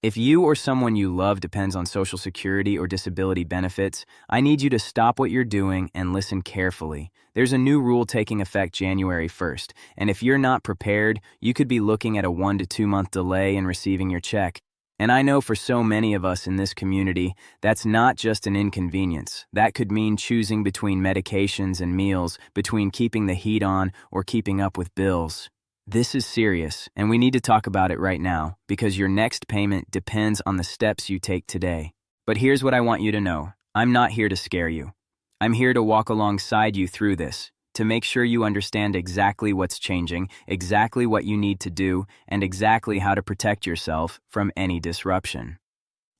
If you or someone you love depends on Social Security or disability benefits, I need you to stop what you're doing and listen carefully. There's a new rule taking effect January 1st, and if you're not prepared, you could be looking at a 1 to 2 month delay in receiving your check. And I know for so many of us in this community, that's not just an inconvenience. That could mean choosing between medications and meals, between keeping the heat on or keeping up with bills. This is serious, and we need to talk about it right now, because your next payment depends on the steps you take today. But here's what I want you to know. I'm not here to scare you. I'm here to walk alongside you through this, to make sure you understand exactly what's changing, exactly what you need to do, and exactly how to protect yourself from any disruption.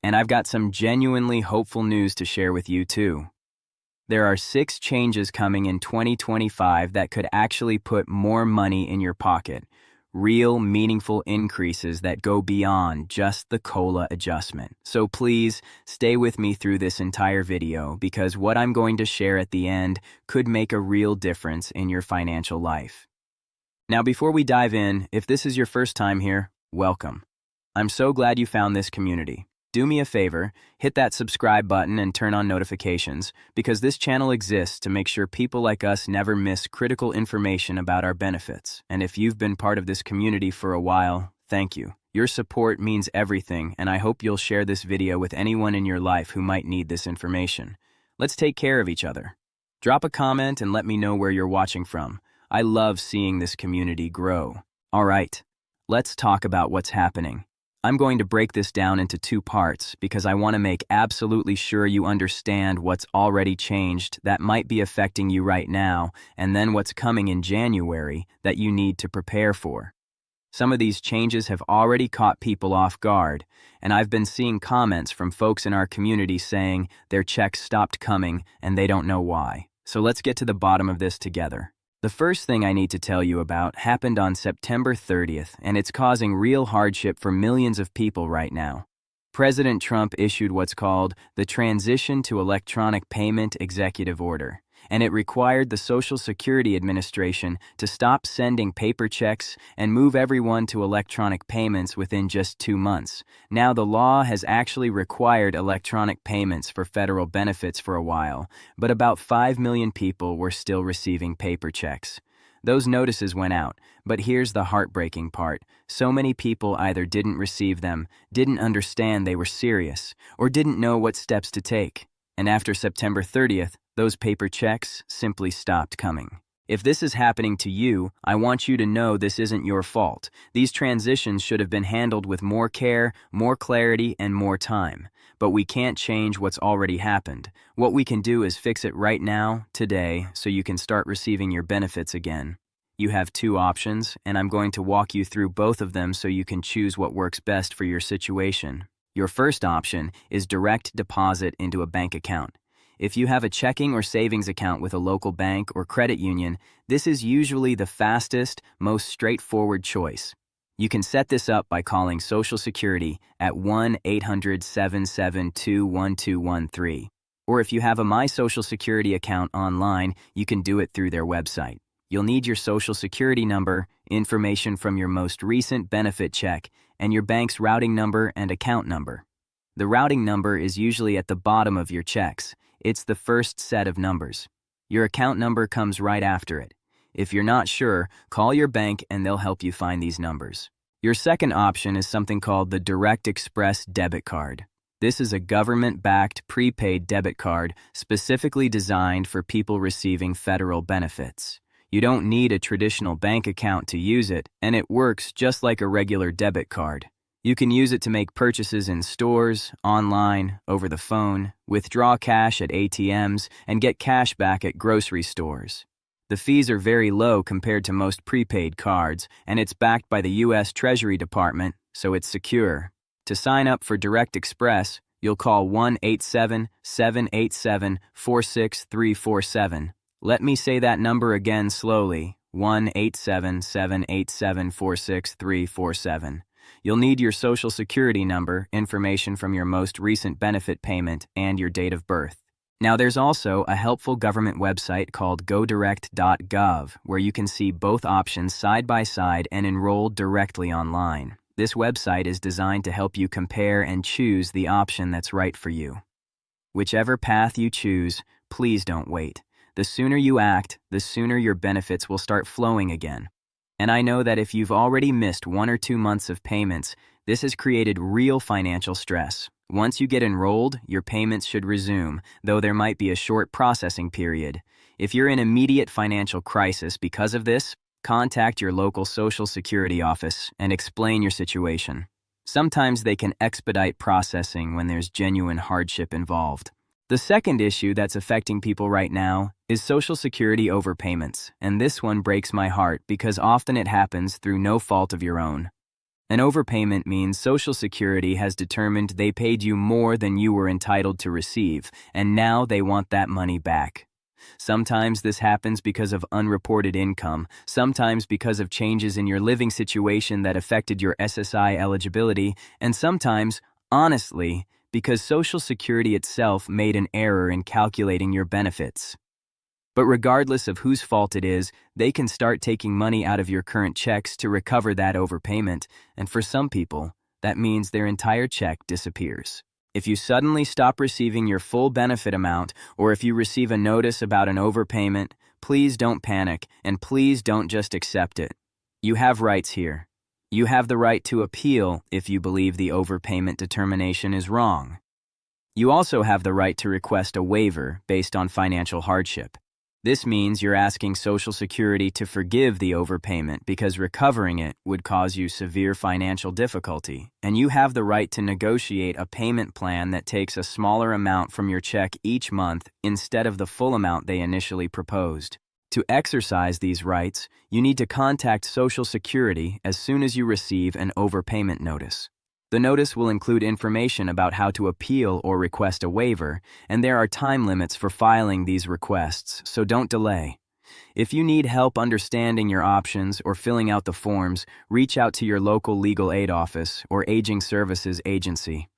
And I've got some genuinely hopeful news to share with you too. There are 6 changes coming in 2025 that could actually put more money in your pocket. Real, meaningful increases that go beyond just the COLA adjustment. So please, stay with me through this entire video because what I'm going to share at the end could make a real difference in your financial life. Now, before we dive in, if this is your first time here, welcome. I'm so glad you found this community. Do me a favor, hit that subscribe button and turn on notifications, because this channel exists to make sure people like us never miss critical information about our benefits. And if you've been part of this community for a while, thank you. Your support means everything, and I hope you'll share this video with anyone in your life who might need this information. Let's take care of each other. Drop a comment and let me know where you're watching from. I love seeing this community grow. All right, let's talk about what's happening. I'm going to break this down into 2 parts because I want to make absolutely sure you understand what's already changed that might be affecting you right now, and then what's coming in January that you need to prepare for. Some of these changes have already caught people off guard, and I've been seeing comments from folks in our community saying their checks stopped coming and they don't know why. So let's get to the bottom of this together. The first thing I need to tell you about happened on September 30th, and it's causing real hardship for millions of people right now. President Trump issued what's called the Transition to Electronic Payment Executive Order, and it required the Social Security Administration to stop sending paper checks and move everyone to electronic payments within just 2 months. Now, the law has actually required electronic payments for federal benefits for a while, but about 5 million people were still receiving paper checks. Those notices went out, but here's the heartbreaking part. So many people either didn't receive them, didn't understand they were serious, or didn't know what steps to take. And after September 30th, those paper checks simply stopped coming. If this is happening to you, I want you to know this isn't your fault. These transitions should have been handled with more care, more clarity, and more time. But we can't change what's already happened. What we can do is fix it right now, today, so you can start receiving your benefits again. You have 2 options, and I'm going to walk you through both of them so you can choose what works best for your situation. Your first option is direct deposit into a bank account. If you have a checking or savings account with a local bank or credit union, this is usually the fastest, most straightforward choice. You can set this up by calling Social Security at 1-800-772-1213. Or if you have a My Social Security account online, you can do it through their website. You'll need your Social Security number, information from your most recent benefit check, and your bank's routing number and account number. The routing number is usually at the bottom of your checks. It's the first set of numbers. Your account number comes right after it. If you're not sure, call your bank and they'll help you find these numbers. Your second option is something called the Direct Express debit card. This is a government-backed prepaid debit card specifically designed for people receiving federal benefits. You don't need a traditional bank account to use it, and it works just like a regular debit card. You can use it to make purchases in stores, online, over the phone, withdraw cash at ATMs, and get cash back at grocery stores. The fees are very low compared to most prepaid cards, and it's backed by the U.S. Treasury Department, so it's secure. To sign up for Direct Express, you'll call 1-877-787-46347. Let me say that number again slowly, 1-877-787-46347. You'll need your Social Security number, information from your most recent benefit payment, and your date of birth. Now, there's also a helpful government website called godirect.gov where you can see both options side by side and enroll directly online. This website is designed to help you compare and choose the option that's right for you. Whichever path you choose, please don't wait. The sooner you act, the sooner your benefits will start flowing again. And I know that if you've already missed 1 or 2 months of payments, this has created real financial stress. Once you get enrolled, your payments should resume, though there might be a short processing period. If you're in immediate financial crisis because of this, contact your local Social Security office and explain your situation. Sometimes they can expedite processing when there's genuine hardship involved. The second issue that's affecting people right now is Social Security overpayments, and this one breaks my heart because often it happens through no fault of your own. An overpayment means Social Security has determined they paid you more than you were entitled to receive, and now they want that money back. Sometimes this happens because of unreported income, sometimes because of changes in your living situation that affected your SSI eligibility, and sometimes, honestly, because Social Security itself made an error in calculating your benefits. But regardless of whose fault it is, they can start taking money out of your current checks to recover that overpayment, and for some people, that means their entire check disappears. If you suddenly stop receiving your full benefit amount, or if you receive a notice about an overpayment, please don't panic, and please don't just accept it. You have rights here. You have the right to appeal if you believe the overpayment determination is wrong. You also have the right to request a waiver based on financial hardship. This means you're asking Social Security to forgive the overpayment because recovering it would cause you severe financial difficulty, and you have the right to negotiate a payment plan that takes a smaller amount from your check each month instead of the full amount they initially proposed. To exercise these rights, you need to contact Social Security as soon as you receive an overpayment notice. The notice will include information about how to appeal or request a waiver, and there are time limits for filing these requests, so don't delay. If you need help understanding your options or filling out the forms, reach out to your local legal aid office or aging services agency.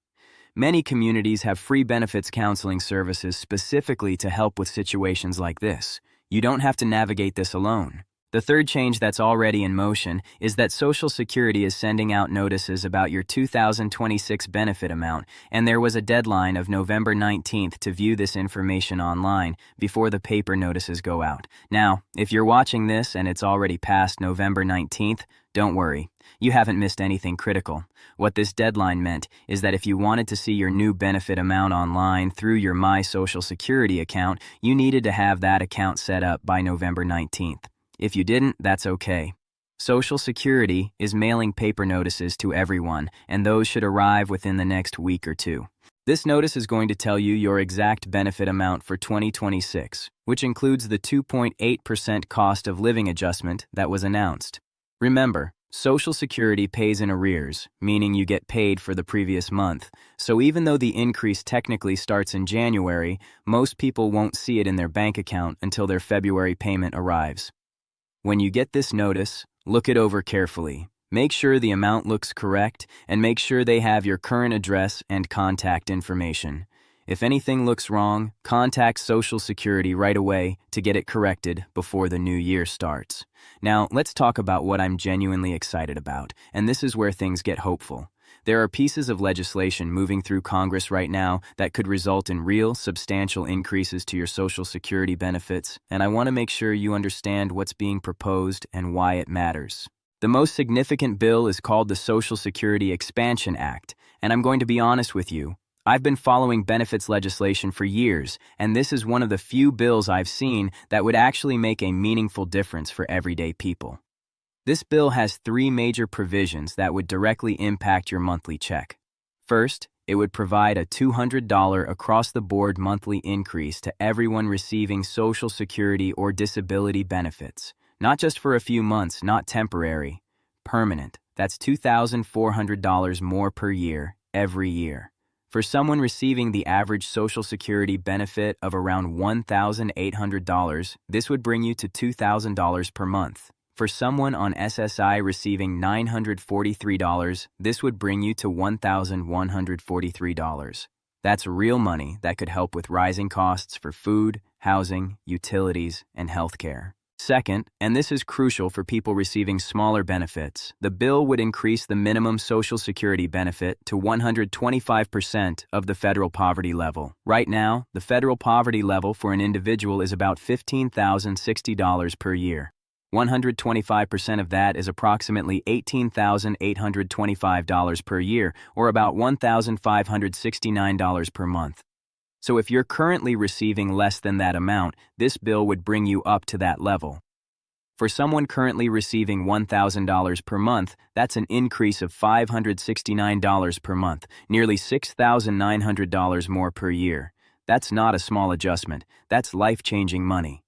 Many communities have free benefits counseling services specifically to help with situations like this. You don't have to navigate this alone. The third change that's already in motion is that Social Security is sending out notices about your 2026 benefit amount, and there was a deadline of November 19th to view this information online before the paper notices go out. Now, if you're watching this and it's already past November 19th, don't worry. You haven't missed anything critical. What this deadline meant is that if you wanted to see your new benefit amount online through your My Social Security account, you needed to have that account set up by November 19th. If you didn't, that's okay. Social Security is mailing paper notices to everyone, and those should arrive within the next week or two. This notice is going to tell you your exact benefit amount for 2026, which includes the 2.8% cost of living adjustment that was announced. Remember, Social Security pays in arrears, meaning you get paid for the previous month. So even though the increase technically starts in January, most people won't see it in their bank account until their February payment arrives. When you get this notice, look it over carefully. Make sure the amount looks correct, and make sure they have your current address and contact information. If anything looks wrong, contact Social Security right away to get it corrected before the new year starts. Now, let's talk about what I'm genuinely excited about, and this is where things get hopeful. There are pieces of legislation moving through Congress right now that could result in real, substantial increases to your Social Security benefits, and I want to make sure you understand what's being proposed and why it matters. The most significant bill is called the Social Security Expansion Act, and I'm going to be honest with you. I've been following benefits legislation for years, and this is one of the few bills I've seen that would actually make a meaningful difference for everyday people. This bill has 3 major provisions that would directly impact your monthly check. First, it would provide a $200 across-the-board monthly increase to everyone receiving Social Security or disability benefits. Not just for a few months, not temporary. Permanent. That's $2,400 more per year, every year. For someone receiving the average Social Security benefit of around $1,800, this would bring you to $2,000 per month. For someone on SSI receiving $943, this would bring you to $1,143. That's real money that could help with rising costs for food, housing, utilities, and healthcare. Second, and this is crucial for people receiving smaller benefits, the bill would increase the minimum Social Security benefit to 125% of the federal poverty level. Right now, the federal poverty level for an individual is about $15,060 per year. 125% of that is approximately $18,825 per year, or about $1,569 per month. So if you're currently receiving less than that amount, this bill would bring you up to that level. For someone currently receiving $1,000 per month, that's an increase of $569 per month, nearly $6,900 more per year. That's not a small adjustment, that's life-changing money.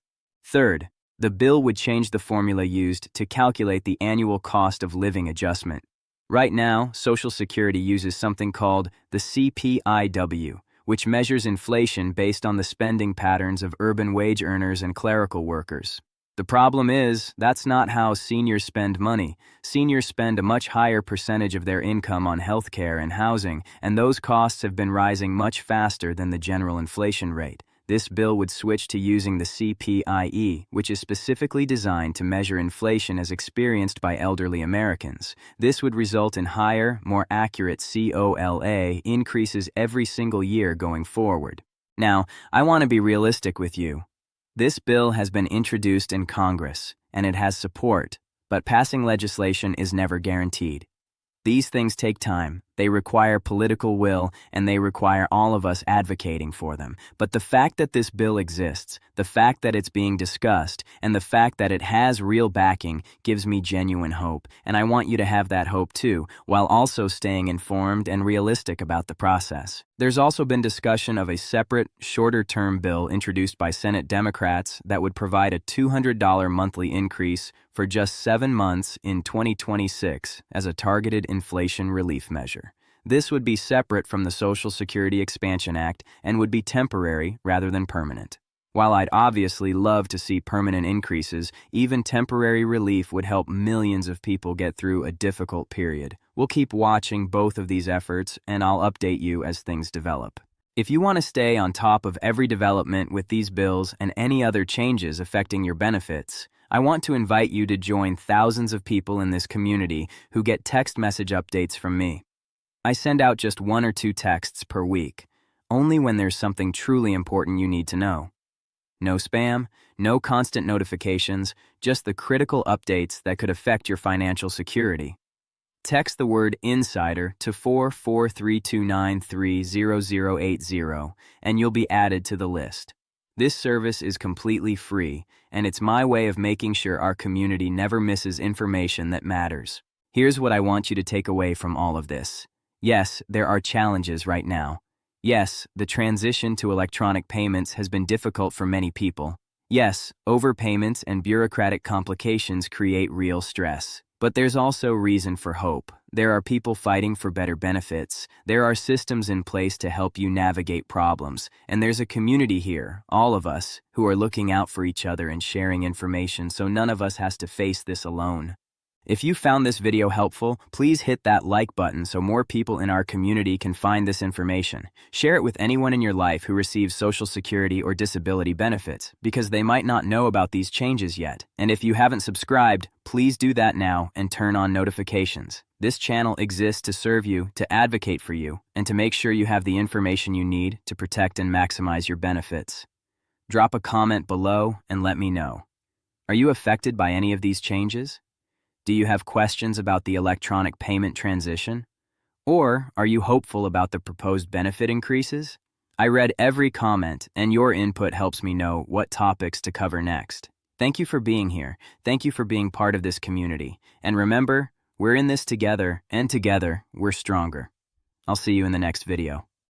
Third, the bill would change the formula used to calculate the annual cost of living adjustment. Right now, Social Security uses something called the CPIW, which measures inflation based on the spending patterns of urban wage earners and clerical workers. The problem is, that's not how seniors spend money. Seniors spend a much higher percentage of their income on healthcare and housing, and those costs have been rising much faster than the general inflation rate. This bill would switch to using the CPIE, which is specifically designed to measure inflation as experienced by elderly Americans. This would result in higher, more accurate COLA increases every single year going forward. Now, I want to be realistic with you. This bill has been introduced in Congress, and it has support, but passing legislation is never guaranteed. These things take time, they require political will, and they require all of us advocating for them. But the fact that this bill exists, the fact that it's being discussed, and the fact that it has real backing gives me genuine hope, and I want you to have that hope too, while also staying informed and realistic about the process. There's also been discussion of a separate, shorter-term bill introduced by Senate Democrats that would provide a $200 monthly increase for just 7 months in 2026 as a targeted inflation relief measure. This would be separate from the Social Security Expansion Act and would be temporary rather than permanent. While I'd obviously love to see permanent increases, even temporary relief would help millions of people get through a difficult period. We'll keep watching both of these efforts, and I'll update you as things develop. If you want to stay on top of every development with these bills and any other changes affecting your benefits, I want to invite you to join thousands of people in this community who get text message updates from me. I send out just 1 or 2 texts per week, only when there's something truly important you need to know. No spam, no constant notifications, just the critical updates that could affect your financial security. Text the word INSIDER to 44329300080 and you'll be added to the list. This service is completely free, and it's my way of making sure our community never misses information that matters. Here's what I want you to take away from all of this. Yes, there are challenges right now. Yes, the transition to electronic payments has been difficult for many people. Yes, overpayments and bureaucratic complications create real stress. But there's also reason for hope. There are people fighting for better benefits. There are systems in place to help you navigate problems. And there's a community here, all of us, who are looking out for each other and sharing information so none of us has to face this alone. If you found this video helpful, please hit that like button so more people in our community can find this information. Share it with anyone in your life who receives Social Security or disability benefits, because they might not know about these changes yet. And if you haven't subscribed, please do that now and turn on notifications. This channel exists to serve you, to advocate for you, and to make sure you have the information you need to protect and maximize your benefits. Drop a comment below and let me know. Are you affected by any of these changes? Do you have questions about the electronic payment transition? Or are you hopeful about the proposed benefit increases? I read every comment, and your input helps me know what topics to cover next. Thank you for being here. Thank you for being part of this community. And remember, we're in this together, and together, we're stronger. I'll see you in the next video.